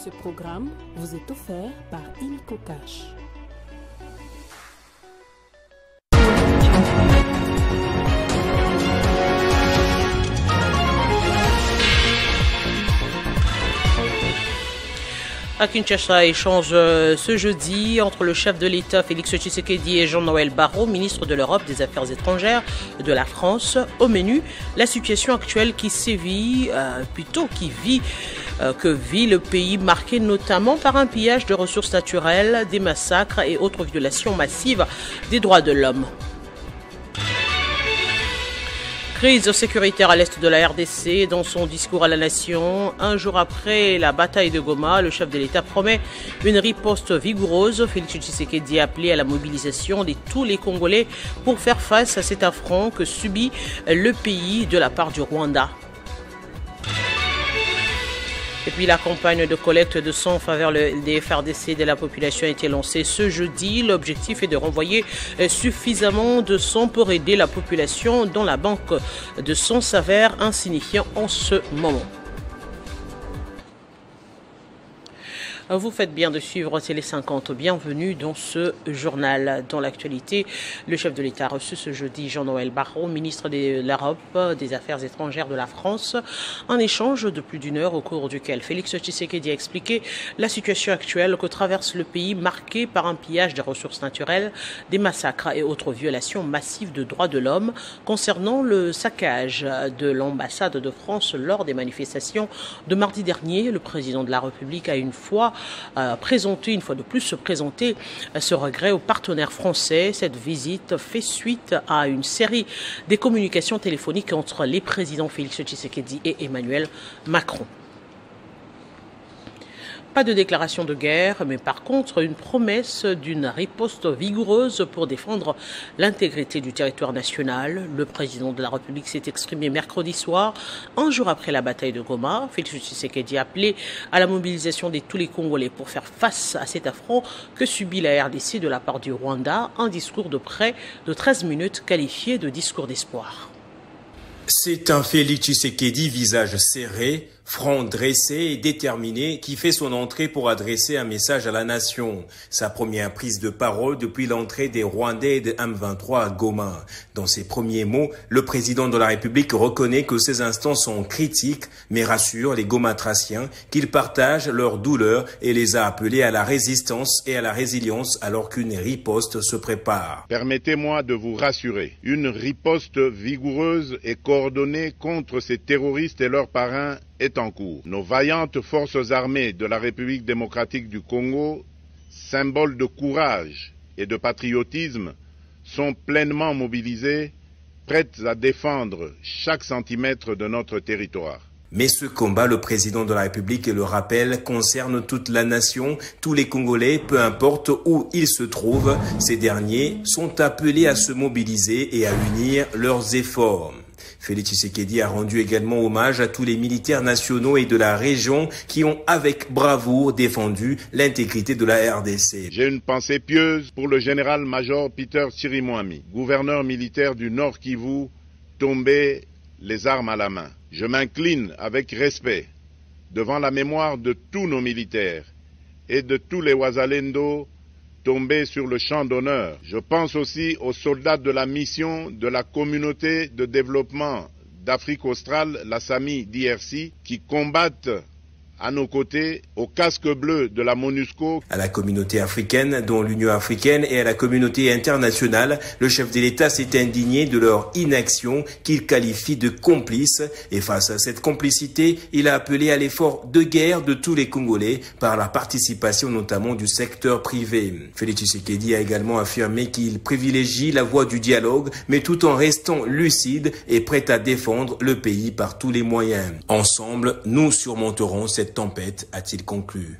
Ce programme vous est offert par Illico Cash. À Kinshasa, échange ce jeudi entre le chef de l'État Félix Tshisekedi et Jean-Noël Barrot, ministre de l'Europe, des Affaires étrangères de la France. Au menu, la situation actuelle qui sévit, que vit le pays, marqué notamment par un pillage de ressources naturelles, des massacres et autres violations massives des droits de l'homme. Crise sécuritaire à l'est de la RDC. Dans son discours à la nation, un jour après la bataille de Goma, le chef de l'État promet une riposte vigoureuse. Félix Tshisekedi a appelé à la mobilisation de tous les Congolais pour faire face à cet affront que subit le pays de la part du Rwanda. Et puis la campagne de collecte de sang en faveur des FARDC de la population a été lancée ce jeudi. L'objectif est de renvoyer suffisamment de sang pour aider la population dont la banque de sang s'avère insignifiante en ce moment. Vous faites bien de suivre Télé 50. Bienvenue dans ce journal. Dans l'actualité, le chef de l'État a reçu ce jeudi Jean-Noël Barrot, ministre de l'Europe, des Affaires étrangères de la France. Un échange de plus d'une heure au cours duquel Félix Tshisekedi a expliqué la situation actuelle que traverse le pays, marqué par un pillage des ressources naturelles, des massacres et autres violations massives de droits de l'homme. Concernant le saccage de l'ambassade de France lors des manifestations de mardi dernier, le président de la République a une fois de plus présenté ce regret aux partenaires français. Cette visite fait suite à une série de communications téléphoniques entre les présidents Félix Tshisekedi et Emmanuel Macron. Pas de déclaration de guerre, mais par contre une promesse d'une riposte vigoureuse pour défendre l'intégrité du territoire national. Le président de la République s'est exprimé mercredi soir, un jour après la bataille de Goma. Félix Tshisekedi a appelé à la mobilisation de tous les Congolais pour faire face à cet affront que subit la RDC de la part du Rwanda. Un discours de près de 13 minutes qualifié de discours d'espoir. C'est un Félix Tshisekedi visage serré, front dressé et déterminé qui fait son entrée pour adresser un message à la nation. Sa première prise de parole depuis l'entrée des Rwandais de M23 à Goma. Dans ses premiers mots, le président de la République reconnaît que ces instants sont critiques, mais rassure les Gomatraciens qu'il partage leur douleur et les a appelés à la résistance et à la résilience alors qu'une riposte se prépare. Permettez-moi de vous rassurer. Une riposte vigoureuse et coordonnée contre ces terroristes et leurs parrains est en cours. Nos vaillantes forces armées de la République démocratique du Congo, symboles de courage et de patriotisme, sont pleinement mobilisées, prêtes à défendre chaque centimètre de notre territoire. Mais ce combat, le président de la République le rappelle, concerne toute la nation, tous les Congolais, peu importe où ils se trouvent. Ces derniers sont appelés à se mobiliser et à unir leurs efforts. Félix Tshisekedi a rendu également hommage à tous les militaires nationaux et de la région qui ont avec bravoure défendu l'intégrité de la RDC. J'ai une pensée pieuse pour le général-major Peter Tsirimwami, gouverneur militaire du Nord Kivu, tombé les armes à la main. Je m'incline avec respect devant la mémoire de tous nos militaires et de tous les Wazalendo tombés sur le champ d'honneur. Je pense aussi aux soldats de la mission de la communauté de développement d'Afrique australe, la SAMI d'IRC, qui combattent à nos côtés, au casque bleu de la MONUSCO. À la communauté africaine, dont l'Union africaine, et à la communauté internationale, le chef de l'État s'est indigné de leur inaction qu'il qualifie de complice. Et face à cette complicité, il a appelé à l'effort de guerre de tous les Congolais par la participation notamment du secteur privé. Félix Tshisekedi a également affirmé qu'il privilégie la voie du dialogue, mais tout en restant lucide et prêt à défendre le pays par tous les moyens. Ensemble, nous surmonterons cette tempête, a-t-il conclu.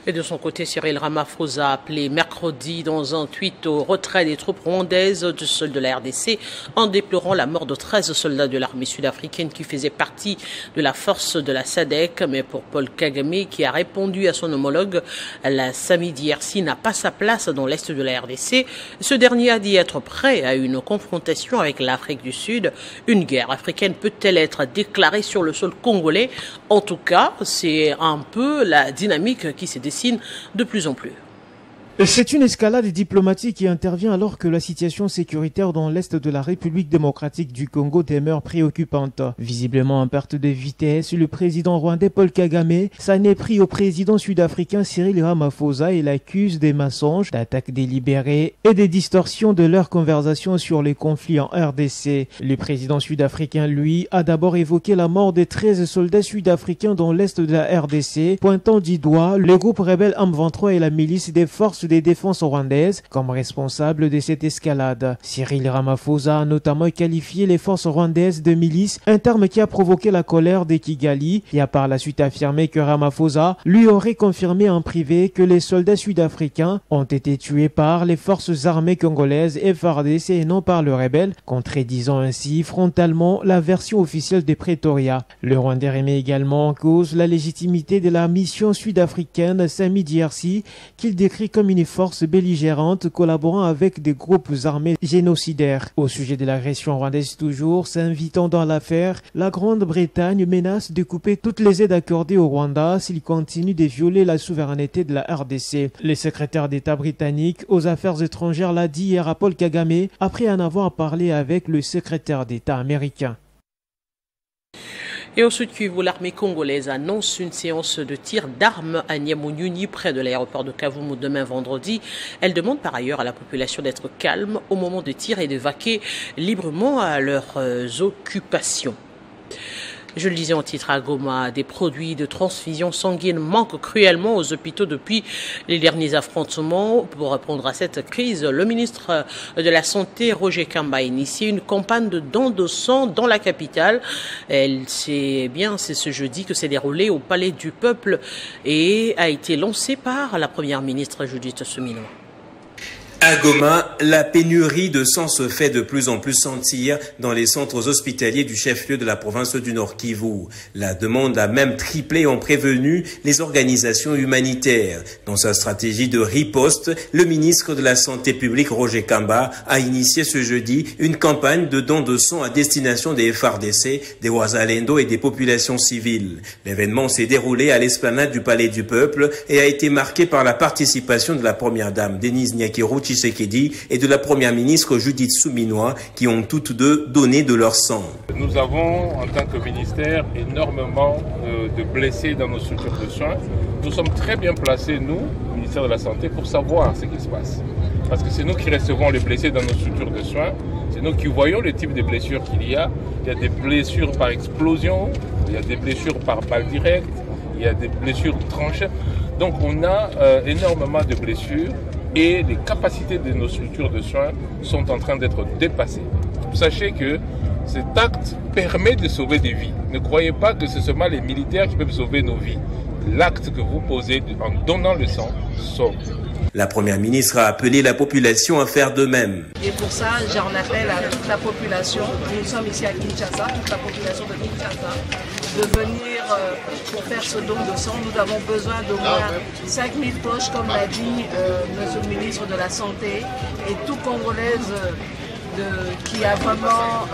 Et de son côté, Cyril Ramaphosa a appelé mercredi dans un tweet au retrait des troupes rwandaises du sol de la RDC en déplorant la mort de 13 soldats de l'armée sud-africaine qui faisaient partie de la force de la SADC. Mais pour Paul Kagame, qui a répondu à son homologue, la Sami DRC n'a pas sa place dans l'est de la RDC. Ce dernier a dit être prêt à une confrontation avec l'Afrique du Sud. Une guerre africaine peut-elle être déclarée sur le sol congolais? En tout cas, c'est un peu la dynamique qui se dessine de plus en plus. C'est une escalade diplomatique qui intervient alors que la situation sécuritaire dans l'est de la République démocratique du Congo demeure préoccupante. Visiblement en perte de vitesse, le président rwandais Paul Kagame s'en est pris au président sud-africain Cyril Ramaphosa et l'accuse des mensonges, d'attaques délibérées et des distorsions de leurs conversations sur les conflits en RDC. Le président sud-africain, lui, a d'abord évoqué la mort des 13 soldats sud-africains dans l'est de la RDC, pointant du doigt le groupe rebelle M23 et la milice des forces des défenses rwandaises comme responsables de cette escalade. Cyril Ramaphosa a notamment qualifié les forces rwandaises de milices, un terme qui a provoqué la colère de Kigali, et a par la suite affirmé que Ramaphosa lui aurait confirmé en privé que les soldats sud-africains ont été tués par les forces armées congolaises FARDC et non par le rebelle, contredisant ainsi frontalement la version officielle de Pretoria. Le Rwandais remet également en cause la légitimité de la mission sud-africaine Sami DRC, qu'il décrit comme une force belligérante collaborant avec des groupes armés génocidaires. Au sujet de l'agression rwandaise toujours, s'invitant dans l'affaire, la Grande-Bretagne menace de couper toutes les aides accordées au Rwanda s'il continue de violer la souveraineté de la RDC. Le secrétaire d'État britannique aux affaires étrangères l'a dit hier à Paul Kagame après en avoir parlé avec le secrétaire d'État américain. Et au Sud Kivu, l'armée congolaise annonce une séance de tir d'armes à Niamunyuni, près de l'aéroport de Kavumu, demain vendredi. Elle demande par ailleurs à la population d'être calme au moment de tir et de vaquer librement à leurs occupations. Je le disais en titre à Goma, des produits de transfusion sanguine manquent cruellement aux hôpitaux depuis les derniers affrontements. Pour répondre à cette crise, le ministre de la Santé, Roger Kamba, a initié une campagne de dons de sang dans la capitale. C'est ce jeudi que s'est déroulé au Palais du Peuple et a été lancé par la première ministre Judith Suminwa. À Goma, la pénurie de sang se fait de plus en plus sentir dans les centres hospitaliers du chef-lieu de la province du Nord Kivu. La demande a même triplé, ont prévenu les organisations humanitaires. Dans sa stratégie de riposte, le ministre de la Santé publique, Roger Kamba, a initié ce jeudi une campagne de dons de sang à destination des FARDC, des Wazalendo et des populations civiles. L'événement s'est déroulé à l'esplanade du Palais du Peuple et a été marqué par la participation de la première dame, Denise Nyakeru Tshisekedi, et de la première ministre Judith Suminwa, qui ont toutes deux donné de leur sang. Nous avons, en tant que ministère, énormément de blessés dans nos structures de soins. Nous sommes très bien placés, nous, ministère de la Santé, pour savoir ce qui se passe. Parce que c'est nous qui recevons les blessés dans nos structures de soins. C'est nous qui voyons le type de blessures qu'il y a. Il y a des blessures par explosion, il y a des blessures par balle directe, il y a des blessures tranchées. Donc on a énormément de blessures. Et les capacités de nos structures de soins sont en train d'être dépassées. Sachez que cet acte permet de sauver des vies. Ne croyez pas que c'est seulement les militaires qui peuvent sauver nos vies. L'acte que vous posez en donnant le sang sauve. La première ministre a appelé la population à faire de même. Et pour ça, j'en appelle à toute la population. Nous sommes ici à Kinshasa, toute la population de Kinshasa, de venir pour faire ce don de sang. Nous avons besoin d'au moins 5000 poches, comme l'a dit Monsieur le ministre de la Santé, et tout Congolaise qui a vraiment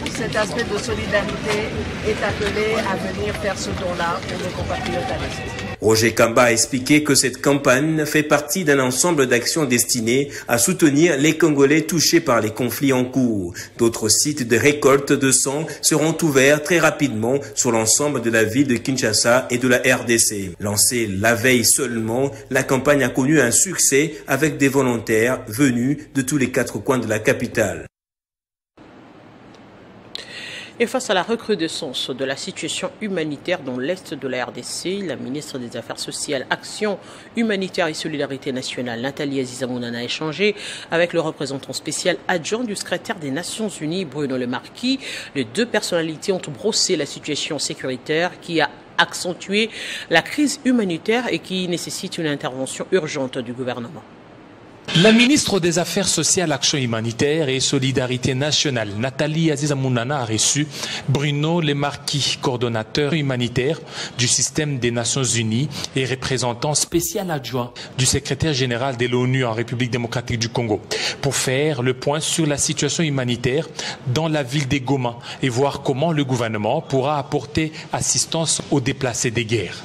cet aspect de solidarité est appelé à venir faire ce don-là pour nos compatriotes à l'Est. Roger Kamba a expliqué que cette campagne fait partie d'un ensemble d'actions destinées à soutenir les Congolais touchés par les conflits en cours. D'autres sites de récolte de sang seront ouverts très rapidement sur l'ensemble de la ville de Kinshasa et de la RDC. Lancée la veille seulement, la campagne a connu un succès avec des volontaires venus de tous les 4 coins de la capitale. Et face à la recrudescence de la situation humanitaire dans l'est de la RDC, la ministre des Affaires sociales, Action humanitaire et solidarité nationale, Nathalie Azizamounana, a échangé avec le représentant spécial adjoint du secrétaire des Nations Unies, Bruno Le Marquis. Les deux personnalités ont brossé la situation sécuritaire qui a accentuer la crise humanitaire et qui nécessite une intervention urgente du gouvernement. La ministre des Affaires sociales, Action humanitaire et Solidarité nationale, Nathalie Azizamounana, a reçu Bruno Lemarquis, coordonnateur humanitaire du système des Nations Unies et représentant spécial adjoint du secrétaire général de l'ONU en République démocratique du Congo, pour faire le point sur la situation humanitaire dans la ville de Goma et voir comment le gouvernement pourra apporter assistance aux déplacés des guerres.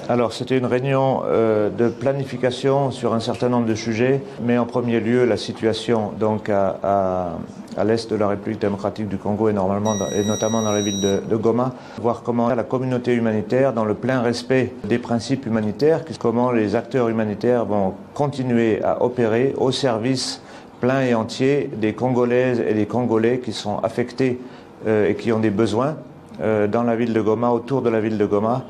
Alors, c'était une réunion de planification sur un certain nombre de sujets, mais en premier lieu, la situation donc à l'est de la République démocratique du Congo et notamment dans la ville de Goma, voir comment la communauté humanitaire, dans le plein respect des principes humanitaires, comment les acteurs humanitaires vont continuer à opérer au service plein et entier des Congolaises et des Congolais qui sont affectés et qui ont des besoins dans la ville de Goma, autour de la ville de Goma,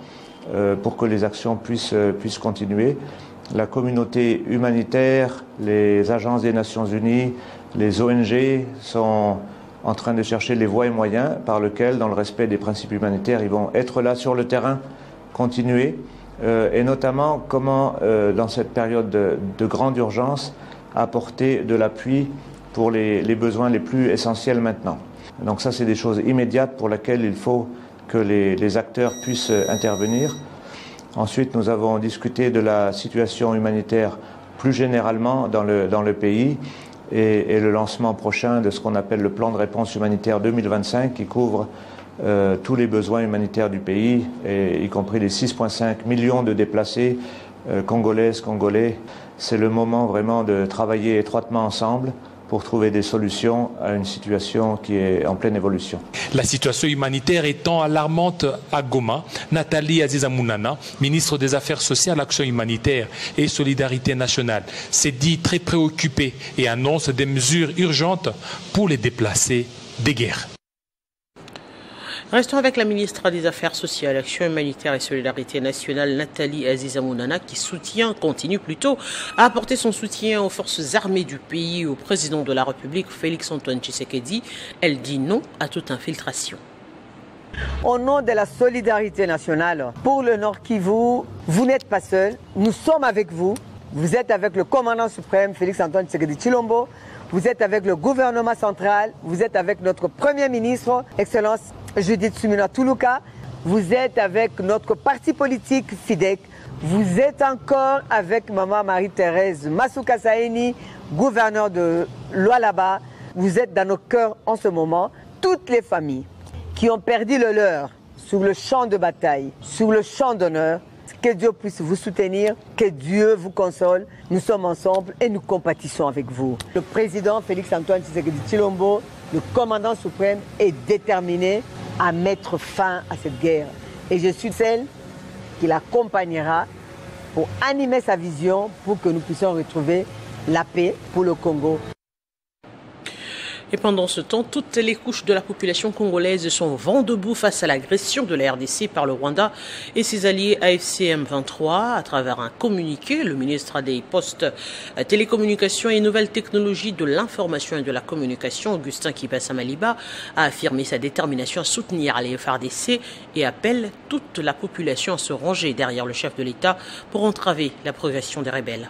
pour que les actions puissent continuer. La communauté humanitaire, les agences des Nations Unies, les ONG sont en train de chercher les voies et moyens par lesquels, dans le respect des principes humanitaires, ils vont être là sur le terrain, continuer, et notamment comment, dans cette période de grande urgence, apporter de l'appui pour les besoins les plus essentiels maintenant. Donc ça, c'est des choses immédiates pour lesquelles il faut que les acteurs puissent intervenir. Ensuite, nous avons discuté de la situation humanitaire plus généralement dans le pays et le lancement prochain de ce qu'on appelle le plan de réponse humanitaire 2025 qui couvre tous les besoins humanitaires du pays, y compris les 6,5 millions de déplacés congolaises, congolais. C'est le moment vraiment de travailler étroitement ensemble pour trouver des solutions à une situation qui est en pleine évolution. La situation humanitaire étant alarmante à Goma, Nathalie Azizamounana, ministre des Affaires sociales, Action humanitaire et Solidarité nationale, s'est dit très préoccupée et annonce des mesures urgentes pour les déplacés des guerres. Restons avec la ministre des Affaires sociales, Action humanitaire et Solidarité nationale, Nathalie Azizamounana, qui continue à apporter son soutien aux forces armées du pays, au président de la République, Félix-Antoine Tshisekedi. Elle dit non à toute infiltration. Au nom de la solidarité nationale, pour le Nord Kivu, vous n'êtes pas seul, nous sommes avec vous. Vous êtes avec le commandant suprême, Félix-Antoine Tshisekedi Tshilombo. Vous êtes avec le gouvernement central, vous êtes avec notre Premier ministre, Excellence Judith Suminwa Tuluka, vous êtes avec notre parti politique FIDEC, vous êtes encore avec Maman Marie-Thérèse Masuka Saini, gouverneur de Lualaba. Vous êtes dans nos cœurs en ce moment, toutes les familles qui ont perdu le leur sur le champ de bataille, sur le champ d'honneur. Que Dieu puisse vous soutenir, que Dieu vous console. Nous sommes ensemble et nous compatissons avec vous. Le président Félix-Antoine Tshisekedi Tshilombo, le commandant suprême, est déterminé à mettre fin à cette guerre. Et je suis celle qui l'accompagnera pour animer sa vision pour que nous puissions retrouver la paix pour le Congo. Et pendant ce temps, toutes les couches de la population congolaise sont vent debout face à l'agression de la RDC par le Rwanda et ses alliés AFC M23. À travers un communiqué, le ministre des Postes, Télécommunications et Nouvelles Technologies de l'Information et de la Communication, Augustin Kibasa Maliba, a affirmé sa détermination à soutenir les FARDC et appelle toute la population à se ranger derrière le chef de l'État pour entraver la progression des rebelles.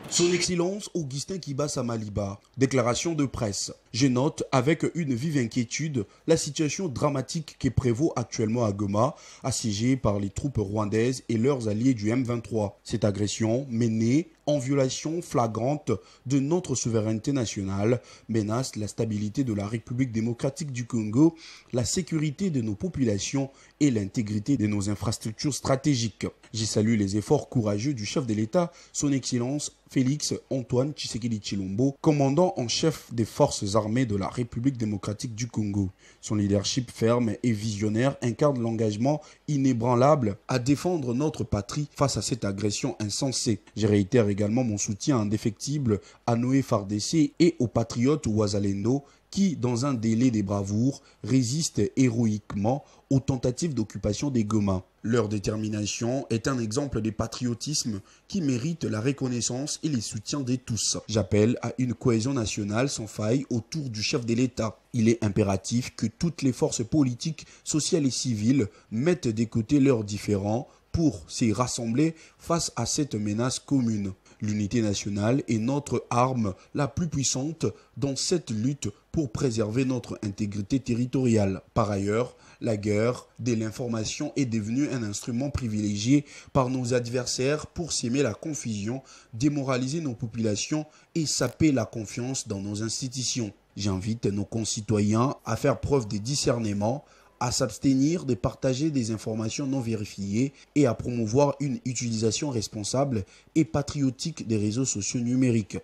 Son Excellence Augustin Kibasa Maliba, déclaration de presse. Je note avec une vive inquiétude la situation dramatique qui prévaut actuellement à Goma, assiégée par les troupes rwandaises et leurs alliés du M23. Cette agression, menée en violation flagrante de notre souveraineté nationale, menace la stabilité de la République démocratique du Congo, la sécurité de nos populations et l'intégrité de nos infrastructures stratégiques. J'ai salué les efforts courageux du chef de l'État, son Excellence Félix-Antoine Tshisekedi Tshilombo, commandant en chef des forces armées de la République démocratique du Congo. Son leadership ferme et visionnaire incarne l'engagement inébranlable à défendre notre patrie face à cette agression insensée. Je réitère également mon soutien indéfectible à nos FARDC et aux patriotes Ouazalendo qui, dans un délai de bravoure, résistent héroïquement aux tentatives d'occupation des Goma. Leur détermination est un exemple de patriotisme qui mérite la reconnaissance et les soutiens de tous. J'appelle à une cohésion nationale sans faille autour du chef de l'État. Il est impératif que toutes les forces politiques, sociales et civiles mettent de côté leurs différends pour s'y rassembler face à cette menace commune. L'unité nationale est notre arme la plus puissante dans cette lutte pour préserver notre intégrité territoriale. Par ailleurs, la guerre de l'information est devenue un instrument privilégié par nos adversaires pour s'aimer la confusion, démoraliser nos populations et saper la confiance dans nos institutions. J'invite nos concitoyens à faire preuve de discernement, à s'abstenir de partager des informations non vérifiées et à promouvoir une utilisation responsable et patriotique des réseaux sociaux numériques.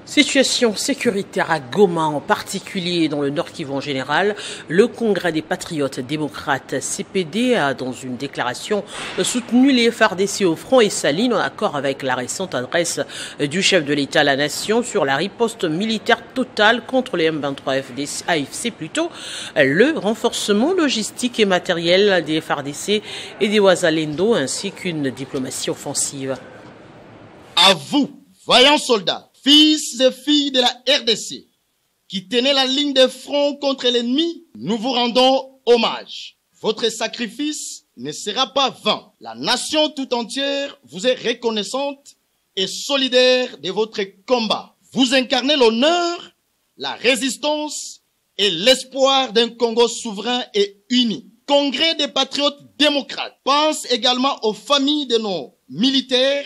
Situation sécuritaire à Goma en particulier dans le Nord Kivu en général. Le Congrès des Patriotes démocrates CPD a dans une déclaration soutenu les FARDC au front et Saline en accord avec la récente adresse du chef de l'État à la nation sur la riposte militaire totale contre les M23 AFC plutôt, le renforcement logistique et matériel des FARDC et des Wazalendo ainsi qu'une diplomatie offensive. À vous, vaillants soldats, fils et filles de la RDC, qui tenaient la ligne de front contre l'ennemi, nous vous rendons hommage. Votre sacrifice ne sera pas vain. La nation tout entière vous est reconnaissante et solidaire de votre combat. Vous incarnez l'honneur, la résistance et l'espoir d'un Congo souverain et uni. Congrès des patriotes démocrates pense également aux familles de nos militaires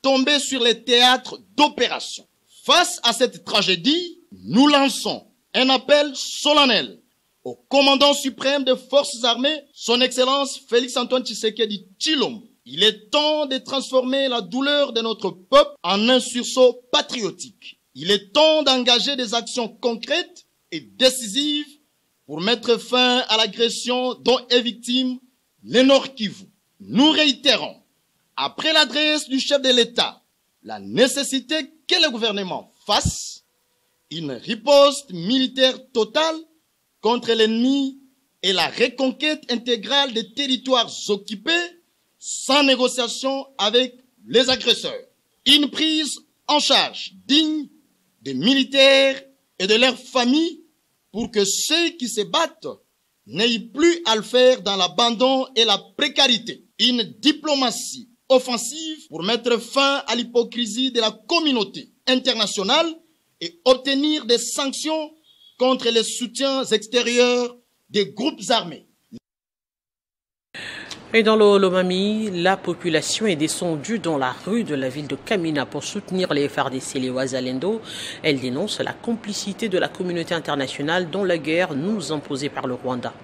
tombés sur les théâtres d'opération. Face à cette tragédie, nous lançons un appel solennel au commandant suprême des forces armées, son Excellence Félix-Antoine Tshisekedi Tshilombo. Il est temps de transformer la douleur de notre peuple en un sursaut patriotique. Il est temps d'engager des actions concrètes et décisives pour mettre fin à l'agression dont est victime le Nord Kivu. Nous réitérons, après l'adresse du chef de l'État, la nécessité que le gouvernement fasse une riposte militaire totale contre l'ennemi et la reconquête intégrale des territoires occupés sans négociation avec les agresseurs. Une prise en charge digne des militaires et de leurs familles pour que ceux qui se battent n'aient plus à le faire dans l'abandon et la précarité. Une diplomatie offensive pour mettre fin à l'hypocrisie de la communauté internationale et obtenir des sanctions contre les soutiens extérieurs des groupes armés. Et dans l'Olomami, la population est descendue dans la rue de la ville de Kamina pour soutenir les FARDC et les Wazalendo. Elle dénonce la complicité de la communauté internationale dans la guerre nous imposée par le Rwanda.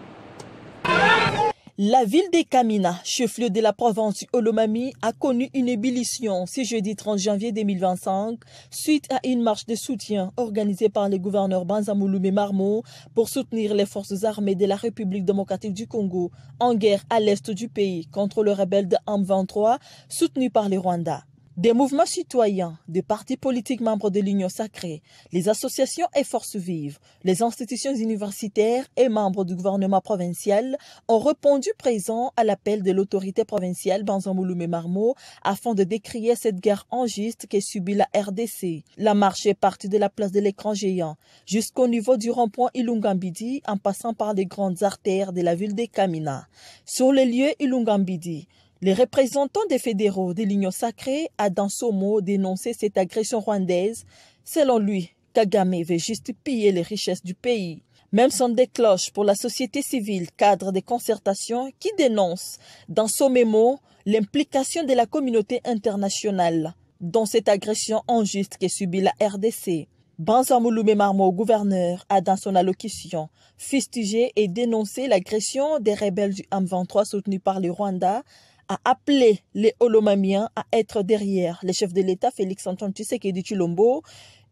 La ville de Kamina, chef-lieu de la province du Olomami, a connu une ébullition ce jeudi 30 janvier 2025 suite à une marche de soutien organisée par le gouverneur Banza-Mouloumé Marmo pour soutenir les forces armées de la République démocratique du Congo en guerre à l'est du pays contre le rebelle de M23 soutenu par le Rwanda. Des mouvements citoyens, des partis politiques membres de l'Union sacrée, les associations et forces vives, les institutions universitaires et membres du gouvernement provincial ont répondu présents à l'appel de l'autorité provinciale Banza-Mouloumé Marmo afin de décrier cette guerre injuste que subit la RDC. La marche est partie de la place de l'écran géant jusqu'au niveau du rond-point Ilungambidi en passant par les grandes artères de la ville de Kamina. Sur le lieu Ilungambidi, les représentants des fédéraux de l'Union sacrée a dans son mot dénoncé cette agression rwandaise. Selon lui, Kagame veut juste piller les richesses du pays. Même son des cloches pour la société civile, cadre de concertation, qui dénonce dans son mémo l'implication de la communauté internationale dans cette agression injuste que subit la RDC. Banza-Mouloumé Marmo, gouverneur, a dans son allocution fustigé et dénoncé l'agression des rebelles du M23 soutenus par le Rwanda, a appelé les Olomamiens à être derrière le chef de l'État Félix-Antoine Tshisekedi Tshilombo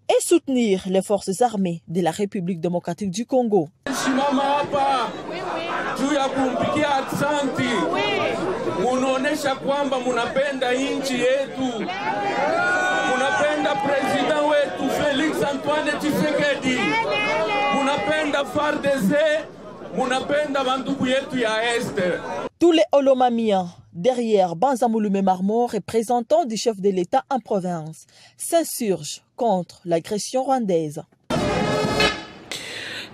et soutenir les forces armées de la République démocratique du Congo. Munaonesha kwamba munapenda nchi yetu, munapenda president wetu Felix Antoine Tshisekedi, munapenda FARDC, munapenda bandugu yetu ya Este. Tous les Olomamiens derrière Banza Mouloumé Marmo, représentant du chef de l'État en province, s'insurgent contre l'agression rwandaise.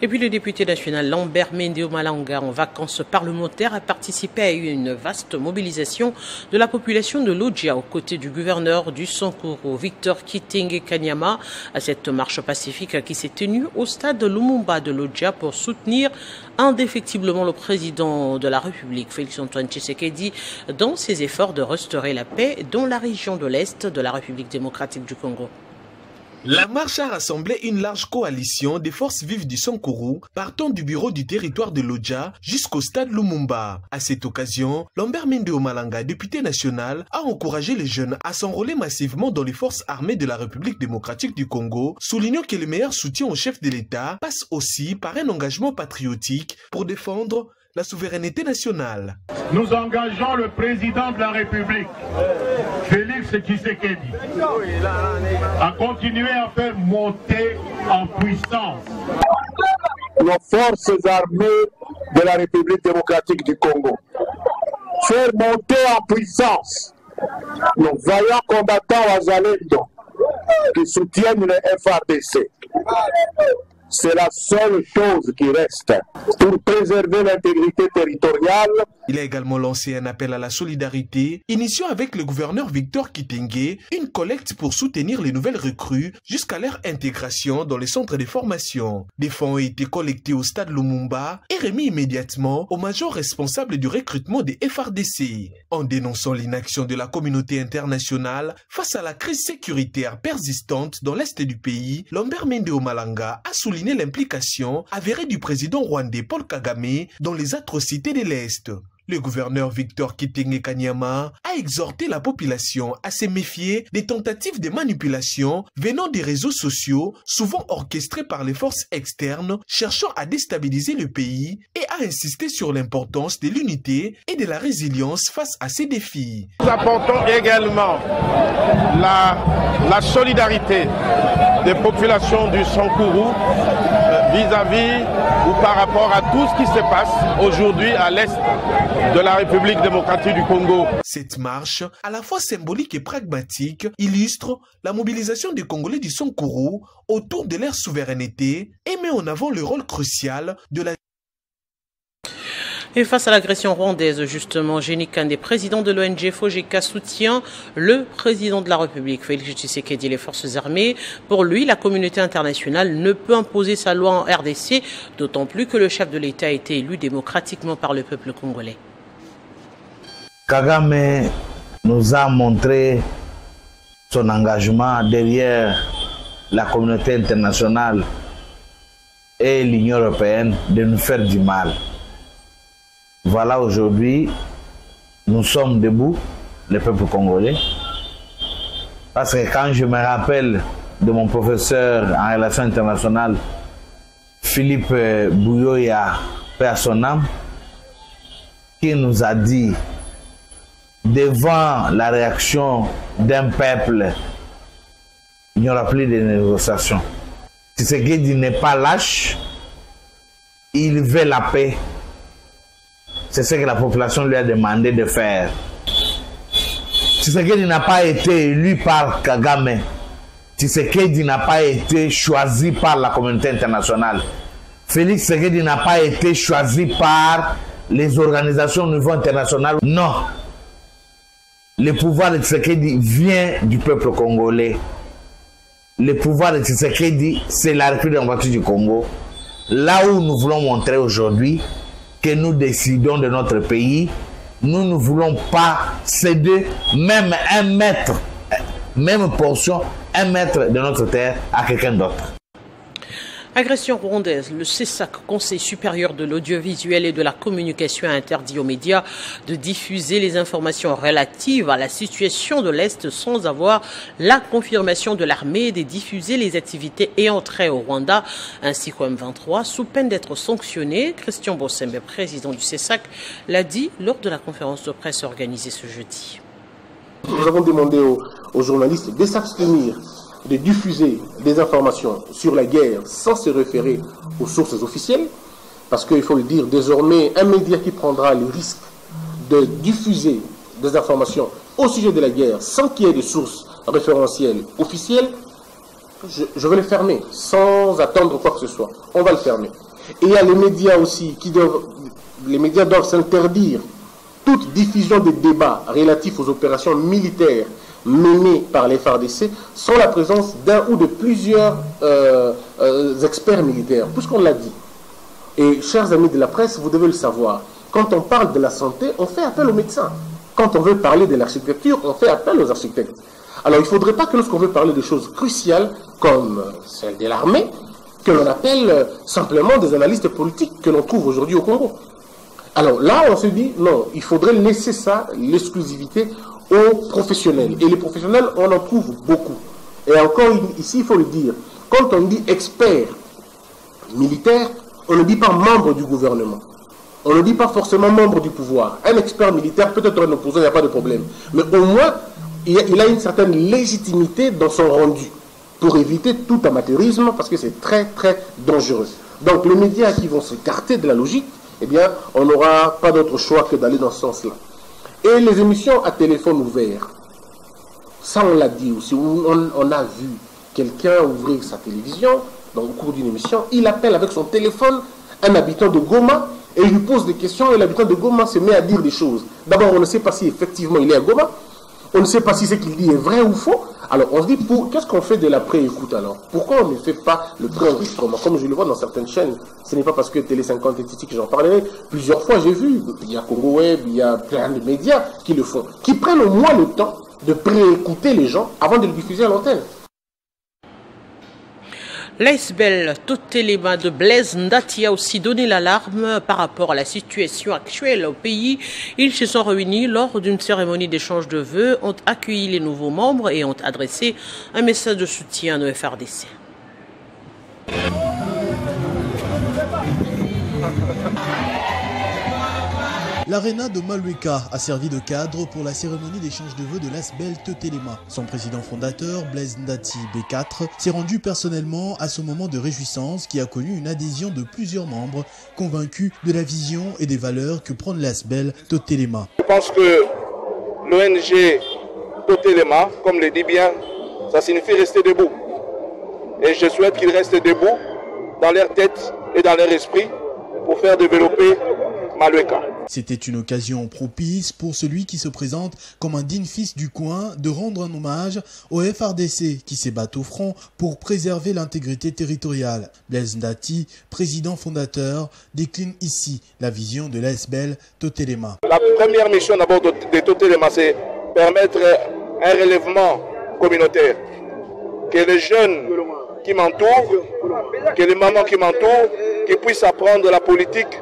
Et puis le député national Lambert Mende Omalanga, en vacances parlementaires, a participé à une vaste mobilisation de la population de Lodja aux côtés du gouverneur du Sankuru, Victor Kitinge Kanyama, à cette marche pacifique qui s'est tenue au stade Lumumba de Lodja pour soutenir indéfectiblement le président de la République, Félix-Antoine Tshisekedi, dans ses efforts de restaurer la paix dans la région de l'Est de la République démocratique du Congo. La marche a rassemblé une large coalition des forces vives du Sankuru partant du bureau du territoire de Lodja jusqu'au stade Lumumba. À cette occasion, Lambert Mende Omalanga, député national, a encouragé les jeunes à s'enrôler massivement dans les forces armées de la République démocratique du Congo, soulignant que le meilleur soutien au chef de l'État passe aussi par un engagement patriotique pour défendre la souveraineté nationale. Nous engageons le président de la République, Félix Tshisekedi, à continuer à faire monter en puissance nos forces armées de la République démocratique du Congo. Faire monter en puissance nos vaillants combattants Wazalendo qui soutiennent le FARDC. C'est la seule chose qui reste pour préserver l'intégrité territoriale. Il a également lancé un appel à la solidarité, initiant avec le gouverneur Victor Kitinge une collecte pour soutenir les nouvelles recrues jusqu'à leur intégration dans les centres de formation. Des fonds ont été collectés au stade Lumumba et remis immédiatement au major responsable du recrutement des FARDC. En dénonçant l'inaction de la communauté internationale face à la crise sécuritaire persistante dans l'est du pays, Lambert Mende Omalanga a souligné l'implication avérée du président rwandais Paul Kagame dans les atrocités de l'Est. Le gouverneur Victor Kitinge Kanyama a exhorté la population à se méfier des tentatives de manipulation venant des réseaux sociaux, souvent orchestrés par les forces externes cherchant à déstabiliser le pays, et a insisté sur l'importance de l'unité et de la résilience face à ces défis. Nous apportons également la solidarité des populations du Sankuru vis-à-vis ou par rapport à tout ce qui se passe aujourd'hui à l'est de la République démocratique du Congo. Cette marche, à la fois symbolique et pragmatique, illustre la mobilisation des Congolais du Sankuru autour de leur souveraineté et met en avant le rôle crucial de la... Et face à l'agression rwandaise, justement, Génie Kandé, président de l'ONG Fojeka, soutient le président de la République, Félix Tshisekedi, et les forces armées. Pour lui, la communauté internationale ne peut imposer sa loi en RDC, d'autant plus que le chef de l'État a été élu démocratiquement par le peuple congolais. Kagame nous a montré son engagement derrière la communauté internationale et l'Union européenne de nous faire du mal. Voilà, aujourd'hui, nous sommes debout, le peuple congolais, parce que quand je me rappelle de mon professeur en relations internationales, Philippe Bouyoya, paix à son âme, qui nous a dit, devant la réaction d'un peuple, il n'y aura plus de négociations. Tshisekedi n'est pas lâche, il veut la paix. C'est ce que la population lui a demandé de faire. Tshisekedi n'a pas été élu par Kagame. Tshisekedi n'a pas été choisi par la communauté internationale. Félix Tshisekedi n'a pas été choisi par les organisations au niveau international. Non. Le pouvoir de Tshisekedi vient du peuple congolais. Le pouvoir de Tshisekedi, c'est la République démocratique du Congo. Là où nous voulons montrer aujourd'hui que nous décidons de notre pays, nous ne voulons pas céder même un mètre, même portion, un mètre de notre terre à quelqu'un d'autre. Agression rwandaise, le CESAC, Conseil supérieur de l'audiovisuel et de la communication, a interdit aux médias de diffuser les informations relatives à la situation de l'Est sans avoir la confirmation de l'armée et de diffuser les activités ayant trait au Rwanda, ainsi qu'au M23, sous peine d'être sanctionné. Christian Bossembe, président du CESAC, l'a dit lors de la conférence de presse organisée ce jeudi. Nous avons demandé aux journalistes de s'abstenir de diffuser des informations sur la guerre sans se référer aux sources officielles, parce qu'il faut le dire, désormais, un média qui prendra le risque de diffuser des informations au sujet de la guerre sans qu'il y ait de sources référentielles officielles, je vais le fermer, sans attendre quoi que ce soit. On va le fermer. Et il y a les médias aussi les médias doivent s'interdire toute diffusion de débats relatifs aux opérations militaires menées par les FARDC sans la présence d'un ou de plusieurs experts militaires, puisqu'on l'a dit. Et chers amis de la presse, vous devez le savoir, quand on parle de la santé, on fait appel aux médecins. Quand on veut parler de l'architecture, on fait appel aux architectes. Alors il ne faudrait pas que lorsqu'on veut parler de choses cruciales, comme celle de l'armée, que l'on appelle simplement des analystes politiques que l'on trouve aujourd'hui au Congo. Alors là, on se dit, non, il faudrait laisser ça, l'exclusivité, aux professionnels. Et les professionnels, on en trouve beaucoup. Et encore ici, il faut le dire, quand on dit expert militaire, on ne dit pas membre du gouvernement. On ne dit pas forcément membre du pouvoir. Un expert militaire peut être un opposant, il n'y a pas de problème. Mais au moins, il a une certaine légitimité dans son rendu pour éviter tout amateurisme, parce que c'est très, très dangereux. Donc les médias qui vont s'écarter de la logique, eh bien, on n'aura pas d'autre choix que d'aller dans ce sens-là. Et les émissions à téléphone ouvert, ça on l'a dit aussi, on a vu quelqu'un ouvrir sa télévision, au cours d'une émission, il appelle avec son téléphone un habitant de Goma, et il lui pose des questions, et l'habitant de Goma se met à dire des choses. D'abord, on ne sait pas si effectivement il est à Goma, on ne sait pas si ce qu'il dit est vrai ou faux. Alors on se dit, qu'est-ce qu'on fait de la pré-écoute alors? Pourquoi on ne fait pas le pré-enregistrement? Comme je le vois dans certaines chaînes, ce n'est pas parce que Télé 50 est ici que j'en parlerai. Plusieurs fois j'ai vu, il y a Congo Web, il y a plein de médias qui le font, qui prennent au moins le temps de pré-écouter les gens avant de le diffuser à l'antenne. L'ASBEL Totelema de Blaise Ndati a aussi donné l'alarme par rapport à la situation actuelle au pays. Ils se sont réunis lors d'une cérémonie d'échange de vœux, ont accueilli les nouveaux membres et ont adressé un message de soutien au FARDC. L'aréna de Malueka a servi de cadre pour la cérémonie d'échange de vœux de l'ASBEL Totelema. Son président fondateur, Blaise Ndati B4, s'est rendu personnellement à ce moment de réjouissance qui a connu une adhésion de plusieurs membres convaincus de la vision et des valeurs que prône l'ASBEL Totelema. Je pense que l'ONG Totelema, comme le dit bien, ça signifie rester debout. Et je souhaite qu'ils restent debout dans leur tête et dans leur esprit pour faire développer Malueka. C'était une occasion propice pour celui qui se présente comme un digne fils du coin de rendre un hommage au FARDC qui s'est battu au front pour préserver l'intégrité territoriale. Blaise Ndati, président fondateur, décline ici la vision de l'ASBEL Totelema. La première mission d'abord de Totelema, c'est permettre un relèvement communautaire. Que les jeunes qui m'entourent, que les mamans qui m'entourent, qui puissent apprendre la politique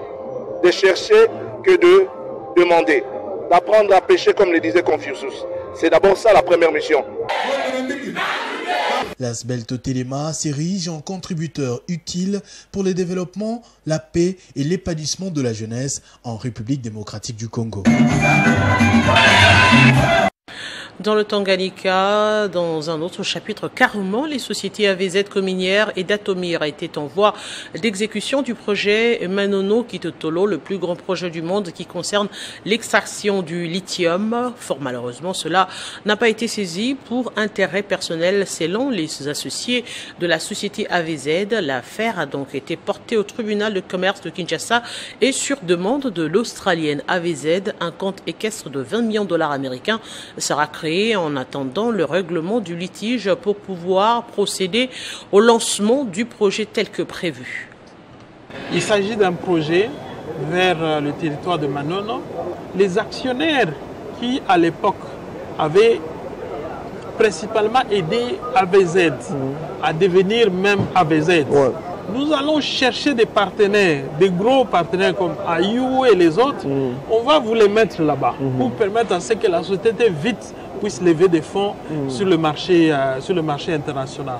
de chercher que de demander, d'apprendre à pêcher comme le disait Confucius. C'est d'abord ça la première mission. L'ASBEL Totelema s'érige en contributeur utile pour le développement, la paix et l'épanouissement de la jeunesse en République démocratique du Congo. Dans le Tanganyika, dans un autre chapitre, carrément, les sociétés AVZ Cominière et Datomir étaient en voie d'exécution du projet Manono Kitotolo, le plus grand projet du monde qui concerne l'extraction du lithium. Fort malheureusement, cela n'a pas été saisi pour intérêt personnel selon les associés de la société AVZ. L'affaire a donc été portée au tribunal de commerce de Kinshasa et sur demande de l'Australienne AVZ, un compte équestre de 20 millions de dollars américains sera créé en attendant le règlement du litige pour pouvoir procéder au lancement du projet tel que prévu. Il s'agit d'un projet vers le territoire de Manono. Les actionnaires qui, à l'époque, avaient principalement aidé AVZ à devenir même AVZ, nous allons chercher des partenaires, des gros partenaires comme AIU et les autres. On va vous les mettre là-bas pour permettre à ce que la société vite puisse lever des fonds sur le marché international.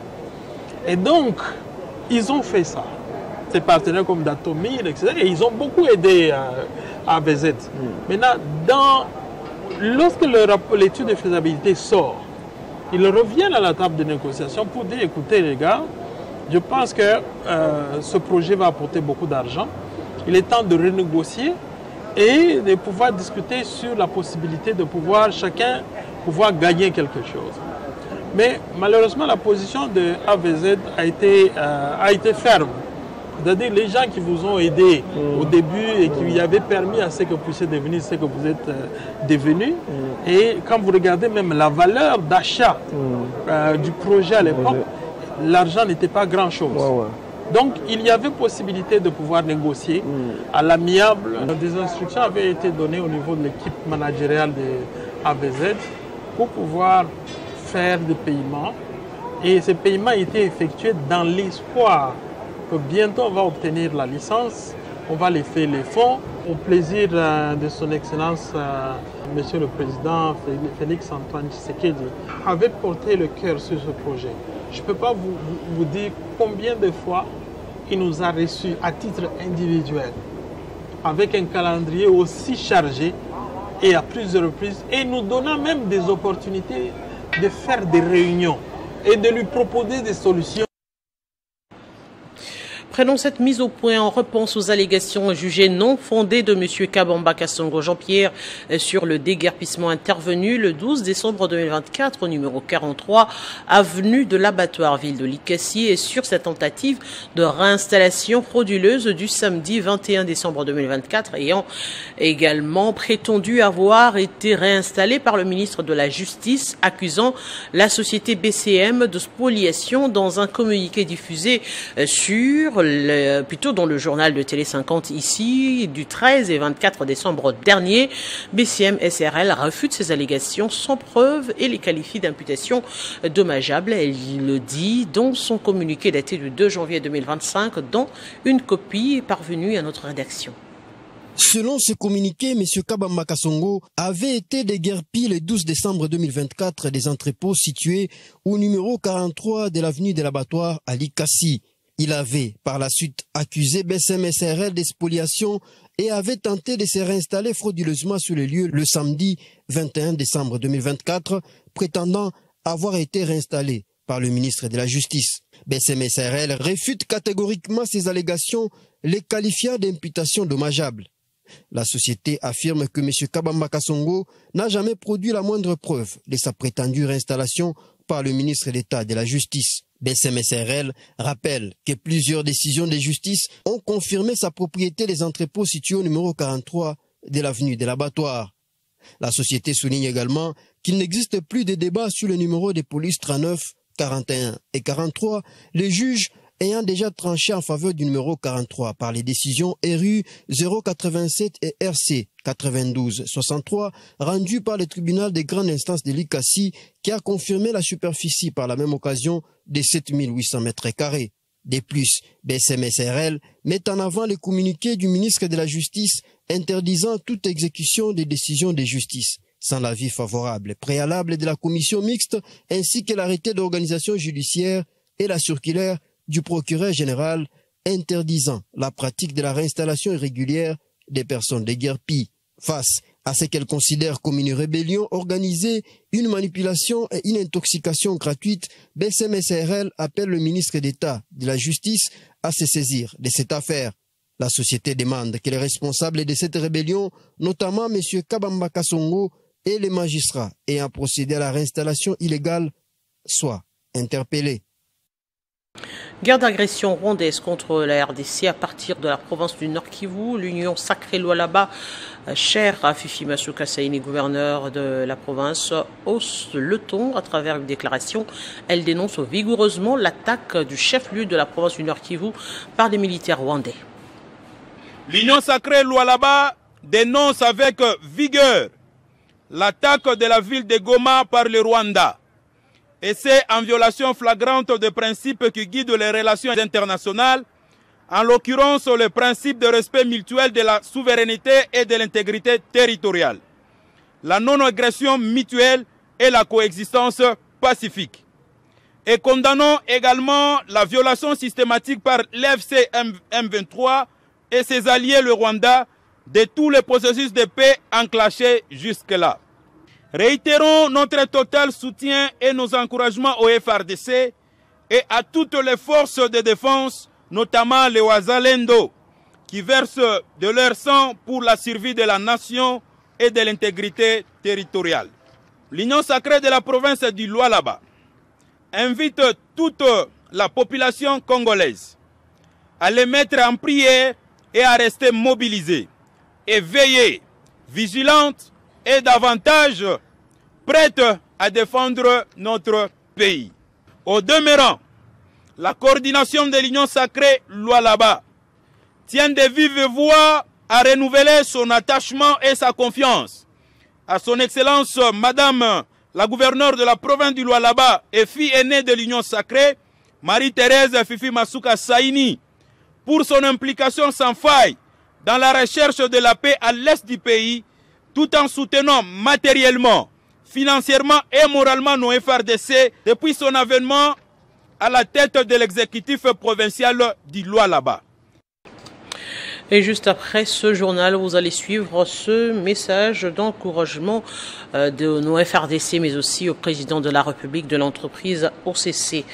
Et donc, ils ont fait ça. Ces partenaires comme Datomir, etc. Et ils ont beaucoup aidé AVZ. Maintenant, lorsque l'étude de faisabilité sort, ils reviennent à la table de négociation pour dire, écoutez les gars, je pense que ce projet va apporter beaucoup d'argent. Il est temps de renégocier et de pouvoir discuter sur la possibilité de pouvoir chacun gagner quelque chose. Mais malheureusement, la position de AVZ a été ferme. C'est-à-dire les gens qui vous ont aidé au début et qui avaient permis à ce que vous puissiez devenir ce que vous êtes devenus. Et quand vous regardez même la valeur d'achat du projet à l'époque, l'argent n'était pas grand-chose. Donc il y avait possibilité de pouvoir négocier à l'amiable. Des instructions avaient été données au niveau de l'équipe managériale de AVZ pour pouvoir faire des paiements. Et ces paiements étaient effectués dans l'espoir que bientôt on va obtenir la licence, on va les faire les fonds. Au plaisir de son Excellence, Monsieur le Président Félix Antoine Tshisekedi avait porté le cœur sur ce projet. Je ne peux pas vous dire combien de fois il nous a reçus à titre individuel, avec un calendrier aussi chargé et à plusieurs reprises, et nous donnant même des opportunités de faire des réunions et de lui proposer des solutions. Prenons cette mise au point en réponse aux allégations jugées non fondées de M. Kabamba Kassongo Jean-Pierre sur le déguerpissement intervenu le 12 décembre 2024 au numéro 43 avenue de l'Abattoir ville de Likassi et sur sa tentative de réinstallation frauduleuse du samedi 21 décembre 2024 ayant également prétendu avoir été réinstallée par le ministre de la Justice accusant la société BCM de spoliation dans un communiqué diffusé plutôt dans le journal de Télé 50 ici, du 13 et 24 décembre dernier. BCM SRL refute ces allégations sans preuve et les qualifie d'imputation dommageable. Elle le dit dans son communiqué daté du 2 janvier 2025, dont une copie est parvenue à notre rédaction. Selon ce communiqué, M. Kabamba Kassongo avait été déguerpi le 12 décembre 2024 des entrepôts situés au numéro 43 de l'avenue de l'Abattoir à Likassi. Il avait par la suite accusé BCM SRL d'expoliation et avait tenté de se réinstaller frauduleusement sur le lieu le samedi 21 décembre 2024, prétendant avoir été réinstallé par le ministre de la Justice. BCM SRL réfute catégoriquement ces allégations, les qualifiant d'imputation dommageable. La société affirme que M. Kabamba Kassongo n'a jamais produit la moindre preuve de sa prétendue réinstallation par le ministre d'État de la Justice. BCM SRL rappelle que plusieurs décisions de justice ont confirmé sa propriété des entrepôts situés au numéro 43 de l'avenue de l'Abattoir. La société souligne également qu'il n'existe plus de débat sur le numéro de police 39, 41 et 43, les juges ayant déjà tranché en faveur du numéro 43 par les décisions RU 087 et RC 92-63 rendues par le tribunal des grandes instances de Likassi qui a confirmé la superficie par la même occasion de 7800 mètres carrés. De plus, BCM SRL met en avant le communiqué du ministre de la Justice interdisant toute exécution des décisions de justice sans l'avis favorable préalable de la commission mixte ainsi que l'arrêté d'organisation judiciaire et la circulaire du procureur général interdisant la pratique de la réinstallation irrégulière des personnes déguerpies. Face à ce qu'elle considère comme une rébellion organisée, une manipulation et une intoxication gratuite, BCM SRL appelle le ministre d'État de la Justice à se saisir de cette affaire. La société demande que les responsables de cette rébellion, notamment M. Kabamba Kassongo et les magistrats ayant procédé à la réinstallation illégale, soient interpellés. Guerre d'agression rwandaise contre la RDC à partir de la province du Nord Kivu. L'Union Sacrée Lualaba, chère à Fifi Masuka Saini, gouverneur de la province, hausse le ton à travers une déclaration. Elle dénonce vigoureusement l'attaque du chef-lieu de la province du Nord Kivu par des militaires rwandais. L'Union Sacrée Lualaba dénonce avec vigueur l'attaque de la ville de Goma par le Rwanda. Et c'est en violation flagrante des principes qui guident les relations internationales, en l'occurrence le principe de respect mutuel de la souveraineté et de l'intégrité territoriale, la non-agression mutuelle et la coexistence pacifique. Et condamnons également la violation systématique par l'FC M23 et ses alliés le Rwanda de tous les processus de paix enclenchés jusque-là. Réitérons notre total soutien et nos encouragements au FARDC et à toutes les forces de défense, notamment les Wazalendo, qui versent de leur sang pour la survie de la nation et de l'intégrité territoriale. L'Union sacrée de la province du Lualaba invite toute la population congolaise à les mettre en prière et à rester mobilisés et veiller, vigilante et davantage prête à défendre notre pays. Au demeurant, la coordination de l'Union sacrée Lualaba tient de vive voix à renouveler son attachement et sa confiance à son Excellence Madame la gouverneure de la province du Lualaba et fille aînée de l'Union sacrée, Marie-Thérèse Fifi Masuka Saini, pour son implication sans faille dans la recherche de la paix à l'est du pays, tout en soutenant matériellement, financièrement et moralement nos FARDC depuis son avènement à la tête de l'exécutif provincial du Lualaba. Et juste après ce journal, vous allez suivre ce message d'encouragement de nos FARDC, mais aussi au président de la République de l'entreprise OCC.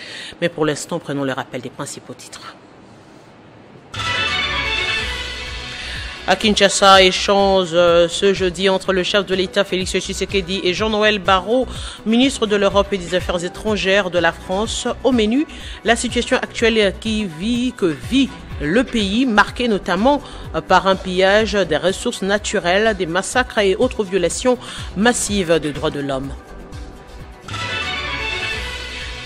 Mais pour l'instant, prenons le rappel des principaux titres. À Kinshasa, échange ce jeudi entre le chef de l'État Félix Tshisekedi et Jean-Noël Barrot, ministre de l'Europe et des Affaires étrangères de la France. Au menu, la situation actuelle que vit le pays, marqué notamment par un pillage des ressources naturelles, des massacres et autres violations massives des droits de l'homme.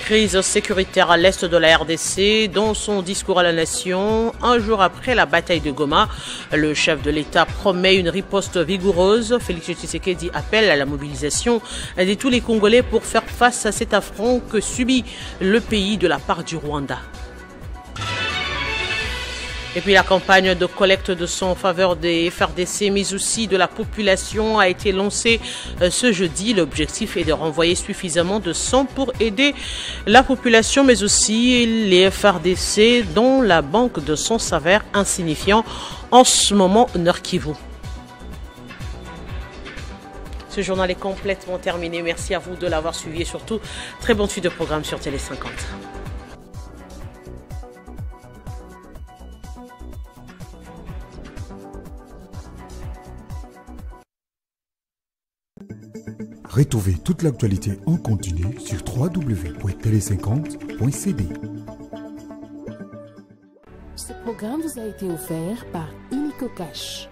Crise sécuritaire à l'est de la RDC. Dans son discours à la nation, un jour après la bataille de Goma, le chef de l'État promet une riposte vigoureuse. Félix Tshisekedi appelle à la mobilisation de tous les Congolais pour faire face à cet affront que subit le pays de la part du Rwanda. Et puis la campagne de collecte de sang en faveur des FARDC, mais aussi de la population, a été lancée ce jeudi. L'objectif est de renvoyer suffisamment de sang pour aider la population, mais aussi les FARDC, dont la banque de sang s'avère insignifiant en ce moment au Nord Kivu. Ce journal est complètement terminé. Merci à vous de l'avoir suivi et surtout, très bonne suite de programme sur Télé 50. Retrouvez toute l'actualité en continu sur www.tele50.cd. Ce programme vous a été offert par Illico Cash.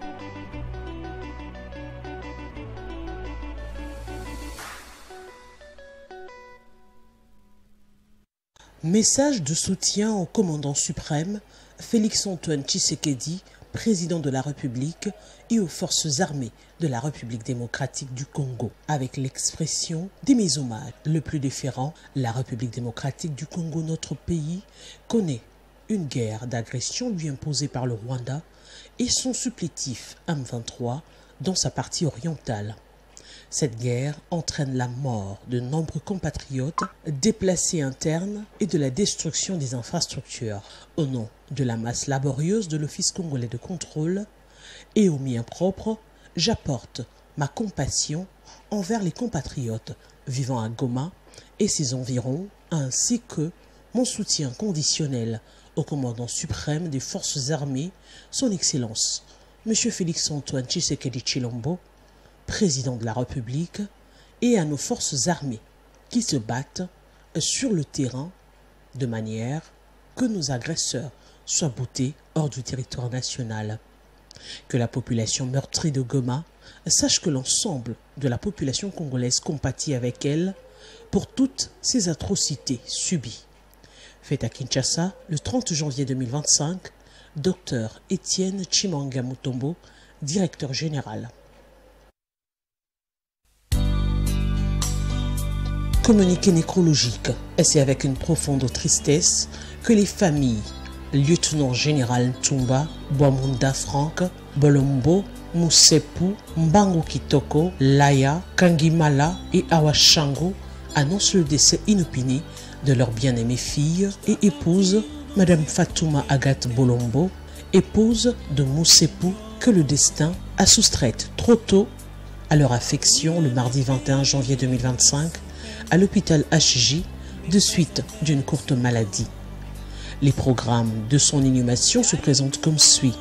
Message de soutien au commandant suprême Félix-Antoine Tshisekedi, président de la République, et aux forces armées de la République démocratique du Congo, avec l'expression de mes hommages. Le plus déférent, la République démocratique du Congo, notre pays, connaît une guerre d'agression lui imposée par le Rwanda et son supplétif M23 dans sa partie orientale. Cette guerre entraîne la mort de nombreux compatriotes déplacés internes et de la destruction des infrastructures. Au nom de la masse laborieuse de l'Office congolais de contrôle et au mien propre, j'apporte ma compassion envers les compatriotes vivant à Goma et ses environs, ainsi que mon soutien conditionnel au commandant suprême des forces armées, son Excellence, M. Félix-Antoine Tshisekedi Tshilombo, président de la République, et à nos forces armées qui se battent sur le terrain de manière que nos agresseurs soient boutés hors du territoire national. Que la population meurtrie de Goma sache que l'ensemble de la population congolaise compatit avec elle pour toutes ces atrocités subies. Fait à Kinshasa le 30 janvier 2025, Dr Étienne Chimanga Mutombo, directeur général. Communiqué nécrologique, et c'est avec une profonde tristesse que les familles lieutenant général Ntumba, Boamunda Franck, Bolombo, Moussepu, Mbango Kitoko, Laya, Kangimala et Awashango annoncent le décès inopiné de leur bien-aimée fille et épouse, Madame Fatouma Agathe Bolombo, épouse de Moussepu que le destin a soustraite trop tôt à leur affection le mardi 21 janvier 2025 à l'hôpital HJ de suite d'une courte maladie. Les programmes de son inhumation se présentent comme suit.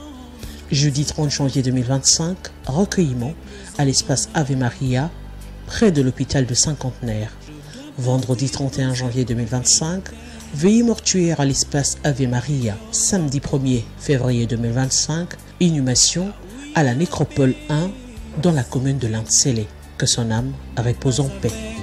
Jeudi 30 janvier 2025, recueillement à l'espace Ave Maria, près de l'hôpital de Saint-Contenaire. Vendredi 31 janvier 2025, veillée mortuaire à l'espace Ave Maria. Samedi 1er février 2025, inhumation à la nécropole 1 dans la commune de Lantsele. Que son âme repose en paix.